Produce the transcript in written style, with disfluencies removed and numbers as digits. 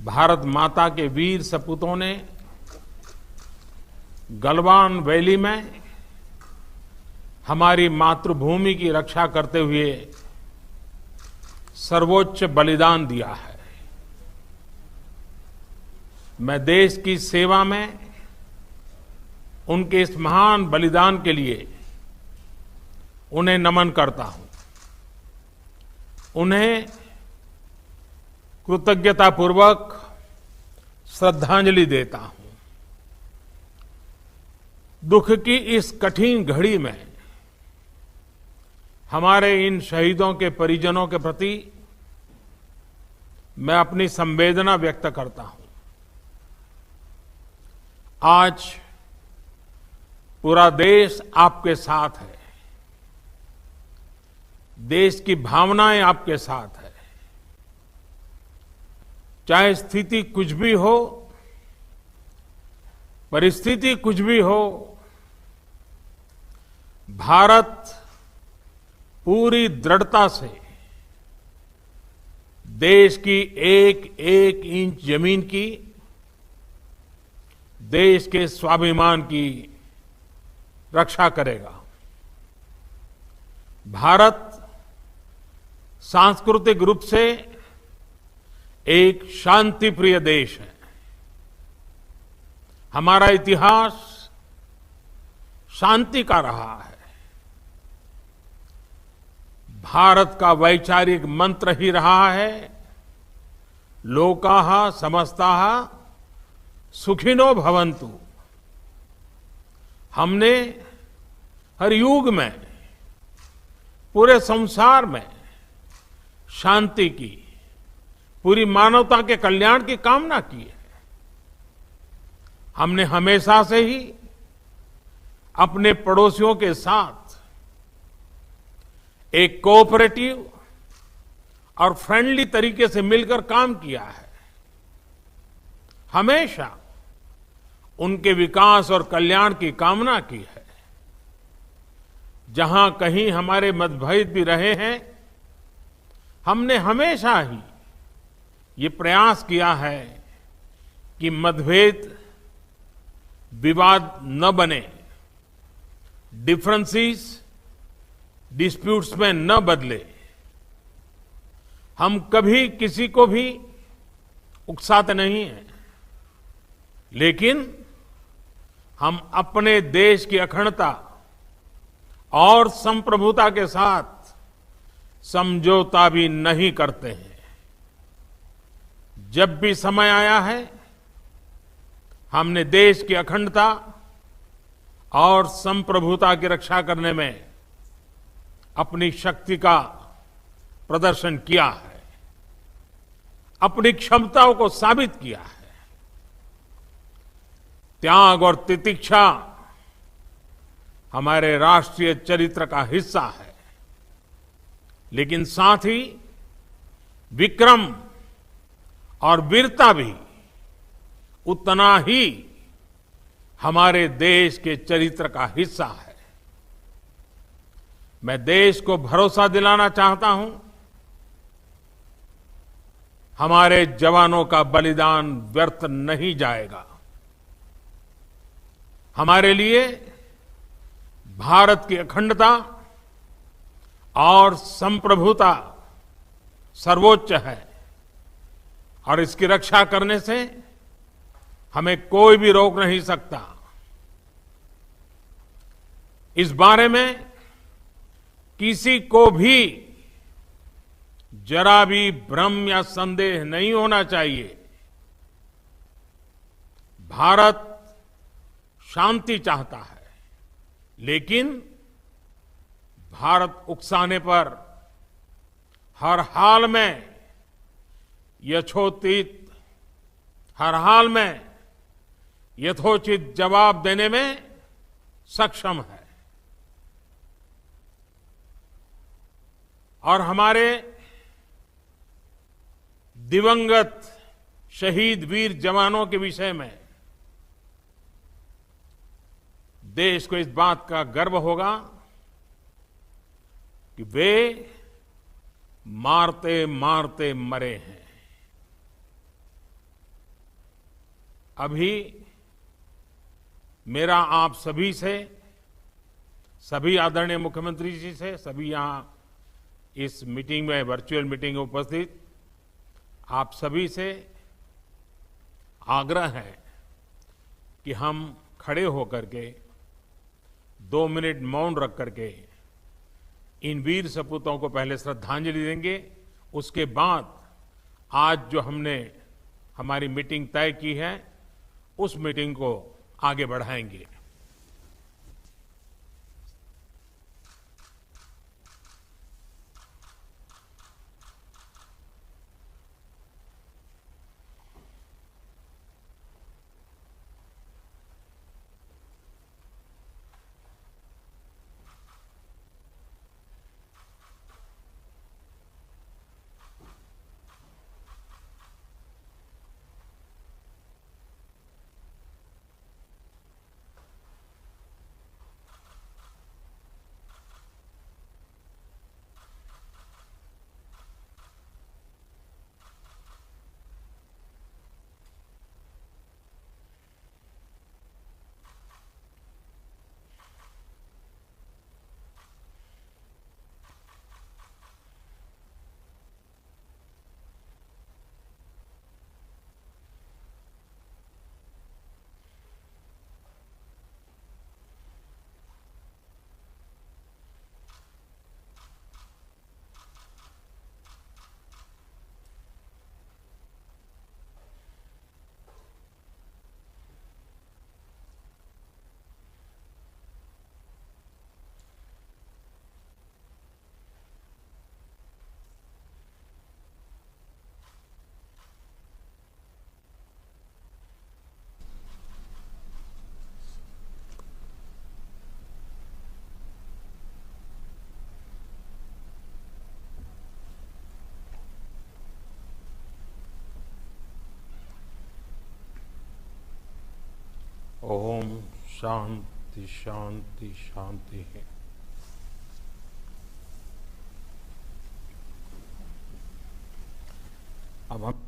भारत माता के वीर सपूतों ने गलवान वैली में हमारी मातृभूमि की रक्षा करते हुए सर्वोच्च बलिदान दिया है। मैं देश की सेवा में उनके इस महान बलिदान के लिए उन्हें नमन करता हूं। उन्हें कृतज्ञतापूर्वक श्रद्धांजलि देता हूं। दुख की इस कठिन घड़ी में हमारे इन शहीदों के परिजनों के प्रति मैं अपनी संवेदना व्यक्त करता हूं। आज पूरा देश आपके साथ है। देश की भावनाएं आपके साथ है। चाहे स्थिति कुछ भी हो, परिस्थिति कुछ भी हो, भारत पूरी दृढ़ता से देश की एक एक इंच जमीन की, देश के स्वाभिमान की रक्षा करेगा। भारत सांस्कृतिक रूप से एक शांतिप्रिय देश है। हमारा इतिहास शांति का रहा है। भारत का वैचारिक मंत्र ही रहा है, लोकाः समस्ताः सुखिनो भवन्तु। हमने हर युग में, पूरे संसार में शांति की, पूरी मानवता के कल्याण की कामना की है। हमने हमेशा से ही अपने पड़ोसियों के साथ एक कोऑपरेटिव और फ्रेंडली तरीके से मिलकर काम किया है। हमेशा उनके विकास और कल्याण की कामना की है। जहां कहीं हमारे मतभेद भी रहे हैं, हमने हमेशा ही ये प्रयास किया है कि मतभेद विवाद न बने, डिफरेंसेस डिस्प्यूट्स में न बदले। हम कभी किसी को भी उकसाते नहीं हैं, लेकिन हम अपने देश की अखंडता और संप्रभुता के साथ समझौता भी नहीं करते हैं। जब भी समय आया है, हमने देश की अखंडता और संप्रभुता की रक्षा करने में अपनी शक्ति का प्रदर्शन किया है, अपनी क्षमताओं को साबित किया है। त्याग और तितिक्षा हमारे राष्ट्रीय चरित्र का हिस्सा है, लेकिन साथ ही विक्रम और वीरता भी उतना ही हमारे देश के चरित्र का हिस्सा है। मैं देश को भरोसा दिलाना चाहता हूं, हमारे जवानों का बलिदान व्यर्थ नहीं जाएगा। हमारे लिए भारत की अखंडता और संप्रभुता सर्वोच्च है, और इसकी रक्षा करने से हमें कोई भी रोक नहीं सकता। इस बारे में किसी को भी जरा भी भ्रम या संदेह नहीं होना चाहिए। भारत शांति चाहता है, लेकिन भारत उकसाने पर हर हाल में हर हाल में यथोचित जवाब देने में सक्षम है। और हमारे दिवंगत शहीद वीर जवानों के विषय में देश को इस बात का गर्व होगा कि वे मारते मारते मरे हैं। अभी मेरा आप सभी से, सभी आदरणीय मुख्यमंत्री जी से, सभी यहां इस मीटिंग में, वर्चुअल मीटिंग में उपस्थित आप सभी से आग्रह है कि हम खड़े होकर के 2 मिनट मौन रख करके इन वीर सपूतों को पहले श्रद्धांजलि देंगे। उसके बाद आज जो हमने हमारी मीटिंग तय की है, उस मीटिंग को आगे बढ़ाएंगे। ओम शांति शांति शांति है। अब हम